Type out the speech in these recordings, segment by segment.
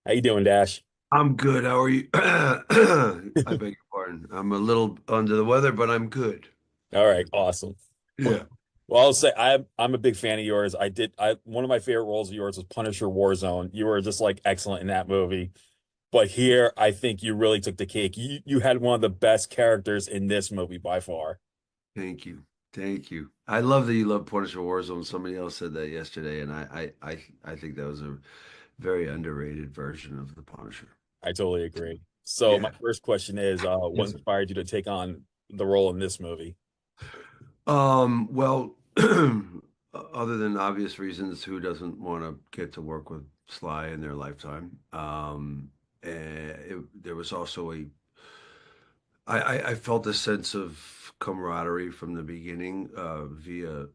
How you doing, Dash? I'm good. How are you? I beg your pardon. I'm a little under the weather, but I'm good. All right, awesome. Yeah. Well, I'll say I'm a big fan of yours. I one of my favorite roles of yours was Punisher Warzone. You were just like excellent in that movie. But here, I think you really took the cake. You had one of the best characters in this movie by far. Thank you. Thank you. I love that you love Punisher Warzone. Somebody else said that yesterday, and I think that was a very underrated version of the Punisher. I totally agree. So my Yeah. first question is, what Yes. inspired you to take on the role in this movie? Well, other than obvious reasons, who doesn't want to get to work with Sly in their lifetime? There was also I felt a sense of camaraderie from the beginning via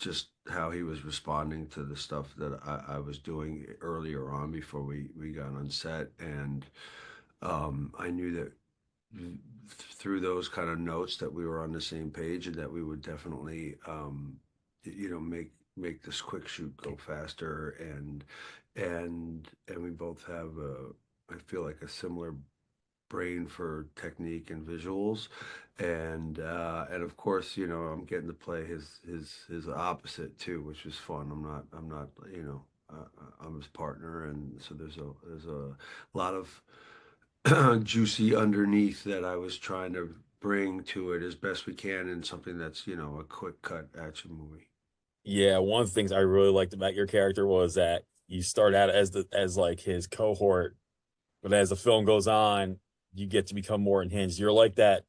just how he was responding to the stuff that I was doing earlier on before we got on set. And I knew that through those kind of notes that we were on the same page and that we would definitely, make this quick shoot go faster. And we both have I feel like a similar brain for technique and visuals, and of course, I'm getting to play his opposite too, which is fun. I'm not I'm his partner, and so there's a lot of juicy underneath that I was trying to bring to it as best we can in something that's a quick cut action movie. Yeah, one of the things I really liked about your character was that you start out as like his cohort, but as the film goes on, you get to become more unhinged. You're like that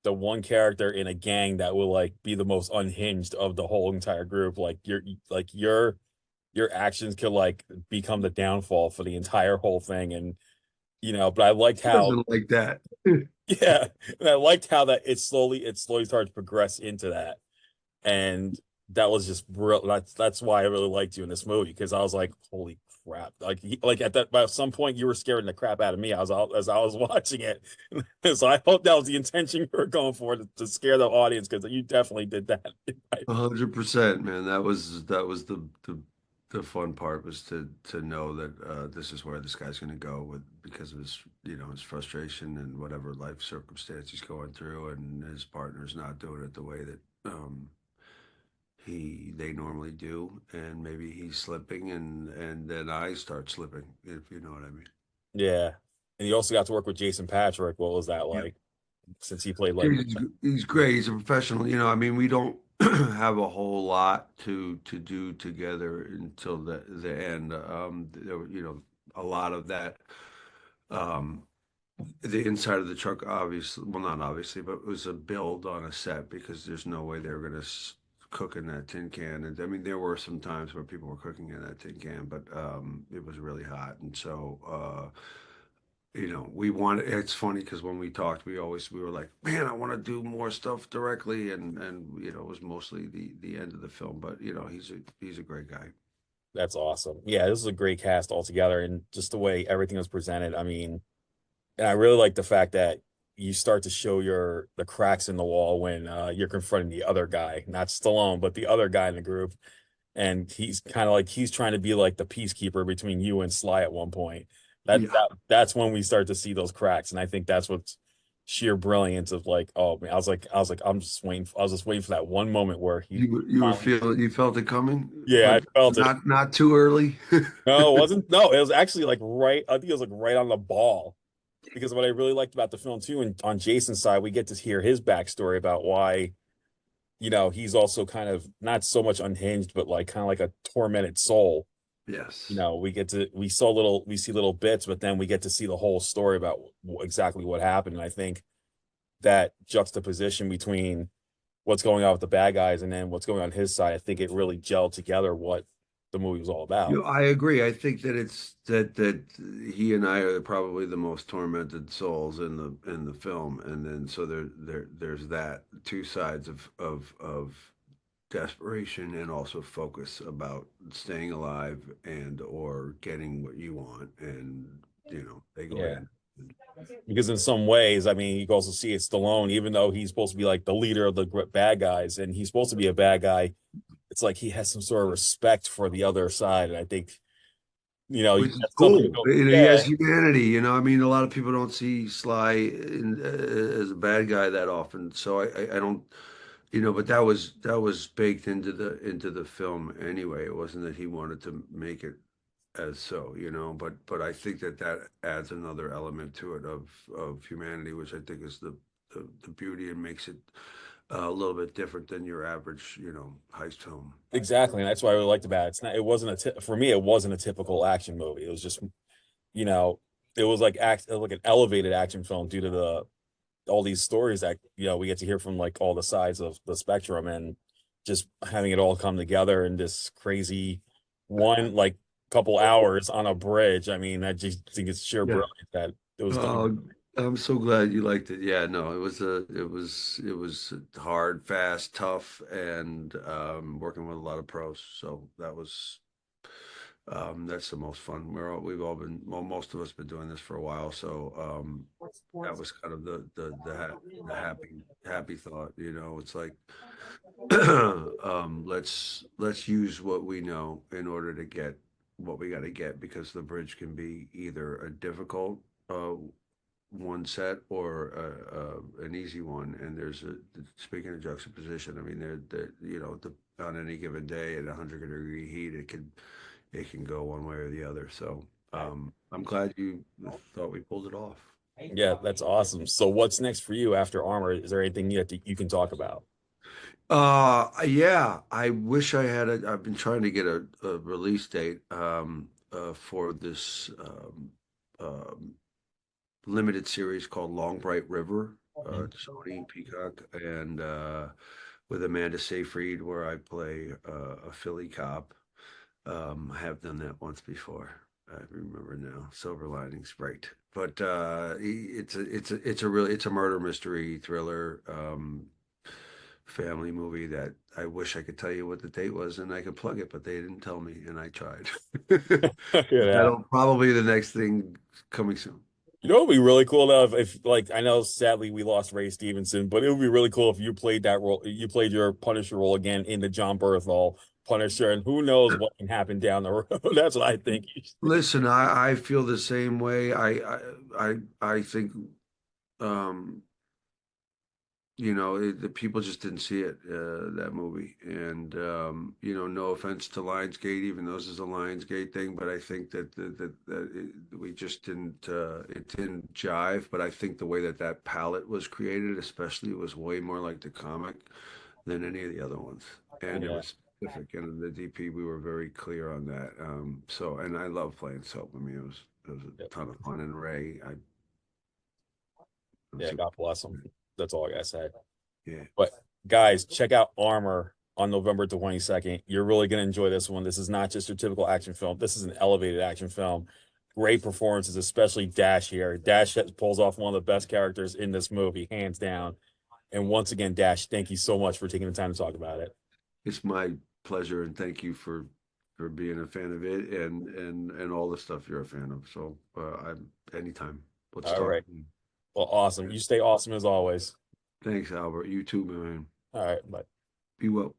the one character in a gang that will like be the most unhinged of the whole entire group. Like your actions could like become the downfall for the entire whole thing. And but I liked Who how doesn't like that? yeah, and I liked how that it slowly started to progress into that. And that was just real. That's why I really liked you in this movie because I was like, holy crap! Like at that by some point you were scaring the crap out of me. As I was watching it, so I hope that was the intention you were going for to scare the audience because you definitely did that. 100%, man. That was the fun part was to know that this is where this guy's going to go with because of his his frustration and whatever life circumstance he's going through, and his partner's not doing it the way that they normally do, and maybe he's slipping, and then I start slipping, if you know what I mean. Yeah, and you also got to work with Jason Patrick. What was that Yeah. like? Since he played like He's great. He's a professional. I mean, we don't have a whole lot to do together until the end. There were, a lot of that. Um, the inside of the truck, obviously, well, not obviously, but it was a build on a set because there's no way they were going to cook in that tin can. And I mean, there were some times where people were cooking in that tin can, but it was really hot, and so. We wanted, it's funny because when we talked, we were like, man, I want to do more stuff directly. And it was mostly the end of the film, but he's a great guy. that's awesome. Yeah, this is a great cast altogether, and just the way everything was presented. I mean, and I really like the fact that you start to show the cracks in the wall when you're confronting the other guy, not Stallone, but the other guy in the group. And he's kind of like he's trying to be like the peacekeeper between you and Sly at one point. Yeah. That's when we start to see those cracks. And I think that's what's sheer brilliance of like, oh man, I was just waiting for that one moment where he You were finally, feeling, you felt it coming, yeah, but I felt it. not too early. No, it wasn't. No, it was actually like right. I think it was like right on the ball because what I really liked about the film too, and on Jason's side, we get to hear his backstory about why, he's also kind of not so much unhinged, but like kind of like a tormented soul. Yes. We see little bits, but then we get to see the whole story about exactly what happened. And I think that juxtaposition between what's going on with the bad guys and then what's going on his side, I think it really gelled together what the movie was all about. I agree. I think that it's that he and I are probably the most tormented souls in the film, and then so there's that two sides of desperation and also focus about staying alive and or getting what you want, and they go Yeah. hand. Because in some ways, I mean, you can also see it Stallone, even though he's supposed to be like the leader of the bad guys and he's supposed to be a bad guy, it's like he has some sort of respect for the other side. And I think You which is got some cool. people, You know, he yeah, has humanity. You know, I mean, a lot of people don't see Sly as a bad guy that often. So I don't, you know, but that was baked into the film anyway. It wasn't that he wanted to make it as so, you know, but I think that that adds another element to it of humanity, which I think is the beauty and makes it a little bit different than your average, you know, heist film. exactly. And that's what I really liked about it. It's not, it wasn't for me, it wasn't a typical action movie. It was just, you know, it was like like an elevated action film due to all these stories that we get to hear from like all the sides of the spectrum, and just having it all come together in this crazy one like couple hours on a bridge. I mean, I just think it's sheer Yeah. brilliant that it was done. Oh, I'm so glad you liked it. Yeah, no, it was hard, fast, tough, and working with a lot of pros. So that's the most fun. We've all been, well, most of us been doing this for a while. So that was kind of the happy thought. You know, it's like let's use what we know in order to get what we got to get, because the bridge can be either a difficult one set or an easy one. And speaking of juxtaposition, I mean, on any given day at 100-degree heat, it can go one way or the other. So I'm glad you thought we pulled it off. Yeah, that's awesome. So what's next for you after Armor? Is there anything you can talk about? Yeah, I wish I had I've been trying to get a release date for this limited series called Long Bright River, Mhm. Sony Peacock, and with Amanda Seyfried, where I play a Philly cop. I have done that once before. I remember now. Silver Linings, right? But it's a murder mystery thriller family movie that I wish I could tell you what the date was and I could plug it, but they didn't tell me, and I tried. Yeah. That'll probably be the next thing coming soon. It'd be really cool though if like I know sadly we lost Ray Stevenson, but it would be really cool if you played that role, you played your Punisher role again in the John Berthal Punisher, and who knows what can happen down the road. That's what I think. Listen, I feel the same way. I think um the people just didn't see it, that movie. And no offense to Lionsgate, even though this is a Lionsgate thing, but I think we just didn't it didn't jive. But I think the way that palette was created, especially, it was way more like the comic than any of the other ones, and it Yeah. was specific. And the DP, we were very clear on that. So, and I love playing soap. I mean, it was Yeah. a ton of fun. And Ray, it was Yeah, a, God bless him. That's all I gotta say. yeah. But guys, check out Armor on November 22nd. You're really gonna enjoy this one. This is not just your typical action film. This is an elevated action film. Great performances, especially Dash here. Dash pulls off one of the best characters in this movie, hands down. And once again, Dash, thank you so much for taking the time to talk about it. It's my pleasure, and thank you for being a fan of it and all the stuff you're a fan of. So I'm anytime. Let's All talk. right. Well, awesome. You stay awesome as always. Thanks, Albert. You too, man. All right. Bye. Be well.